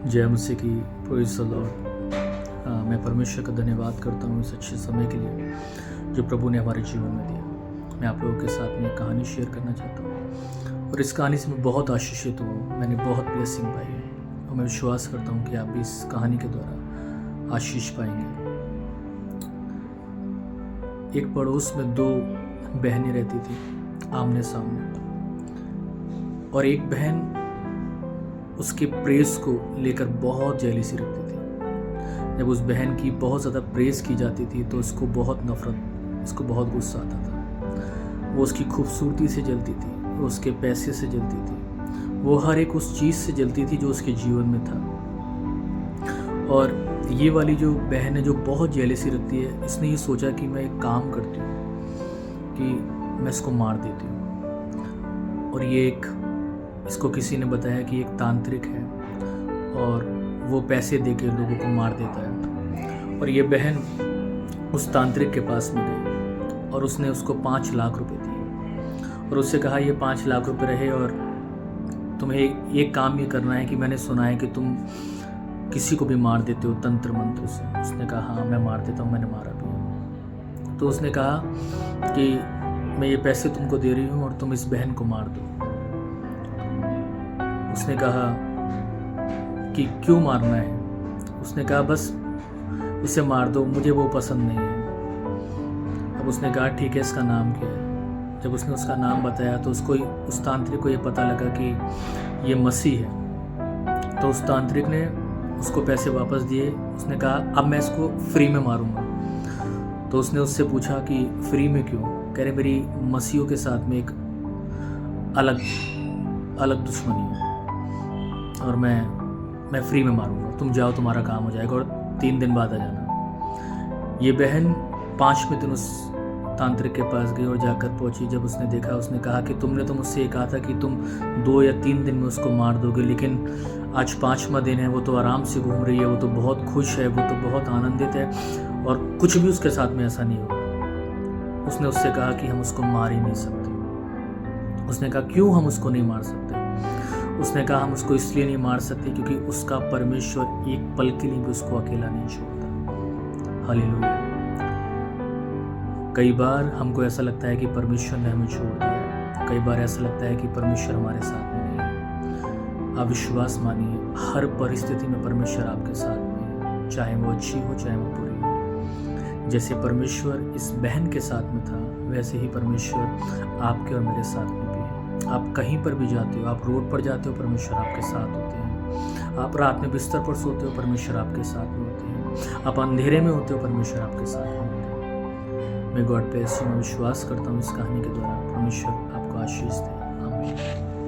जय मसीह की। Praise the Lord. मैं परमेश्वर का धन्यवाद करता हूँ इस अच्छे समय के लिए जो प्रभु ने हमारे जीवन में दिया। मैं आप लोगों के साथ में एक कहानी शेयर करना चाहता हूँ और इस कहानी से मैं बहुत आशीषित हूँ। मैंने बहुत ब्लेसिंग पाई है और मैं विश्वास करता हूँ कि आप भी इस कहानी के द्वारा आशीष पाएंगे। एक पड़ोस में दो बहनें रहती थी आमने सामने, और एक बहन उसके प्रेस को लेकर बहुत जेलसी रखती थी। जब उस बहन की बहुत ज़्यादा प्रेस की जाती थी तो उसको बहुत नफरत, उसको बहुत गुस्सा आता था। वो उसकी खूबसूरती से जलती थी, वो उसके पैसे से जलती थी, वो हर एक उस चीज़ से जलती थी जो उसके जीवन में था। और ये वाली जो बहन है जो बहुत जेलसी रखती है, इसने ये सोचा कि मैं एक काम करती हूँ कि मैं इसको मार देती हूँ। और इसको किसी ने बताया कि एक तांत्रिक है और वो पैसे दे के लोगों को मार देता है। और ये बहन उस तांत्रिक के पास में गई और उसने उसको 5 लाख रुपए दिए और उससे कहा ये 5 लाख रुपए रहे और तुम्हें एक काम ये करना है कि मैंने सुना है कि तुम किसी को भी मार देते हो तंत्र मंत्र से। उसने कहा हाँ मैं मार देता हूँ, मैंने मारा भी है। तो उसने कहा कि मैं ये पैसे तुमको दे रही हूँ और तुम इस बहन को मार दो। उसने कहा कि क्यों मारना है? उसने कहा बस उसे मार दो, मुझे वो पसंद नहीं है। अब उसने कहा ठीक है, इसका नाम क्या है? जब उसने उसका नाम बताया तो उस तांत्रिक को ये पता लगा कि ये मसीह है। तो उस तांत्रिक ने उसको पैसे वापस दिए। उसने कहा अब मैं इसको फ्री में मारूंगा। तो उसने उससे पूछा कि फ्री में क्यों? कह रहे मेरी मसीहों के साथ में एक अलग दुश्मनी है और मैं फ्री में मारूंगा, तुम जाओ, तुम्हारा काम हो जाएगा और 3 दिन बाद आ जाना। ये बहन 5वें दिन उस तांत्रिक के पास गई और जाकर पहुंची। जब उसने देखा, उसने कहा कि तुमने तो मुझसे ये कहा था कि तुम 2 या 3 दिन में उसको मार दोगे, लेकिन आज 5वां दिन है, वो तो आराम से घूम रही है, वो तो बहुत खुश है, वो तो बहुत आनंदित है और कुछ भी उसके साथ में ऐसा नहीं होगा। उसने उससे कहा कि हम उसको मार ही नहीं सकते। उसने कहा क्यों हम उसको नहीं मार सकते? उसने कहा हम उसको इसलिए नहीं मार सकते क्योंकि उसका परमेश्वर एक पल के लिए भी उसको अकेला नहीं छोड़ता। हालेलुया। कई बार हमको ऐसा लगता है कि परमेश्वर ने हमें छोड़ दिया, कई बार ऐसा लगता है कि परमेश्वर हमारे साथ में नहीं है। आप विश्वास मानिए, हर परिस्थिति में परमेश्वर आपके साथ में है, चाहे वो अच्छी हो चाहे वो बुरी हो। जैसे परमेश्वर इस बहन के साथ में था, वैसे ही परमेश्वर आपके और मेरे साथ में भी है। आप कहीं पर भी जाते हो, आप रोड पर जाते हो, परमेश्वर आपके साथ होते हैं। आप रात में बिस्तर पर सोते हो, परमेश्वर आपके साथ में होते हैं। आप अंधेरे में होते हो, परमेश्वर आपके साथ में होते हैं। मैं गॉड ब्लेस यू। मैं विश्वास करता हूँ इस कहानी के द्वारा परमेश्वर आपको आशीष दे। आमीन।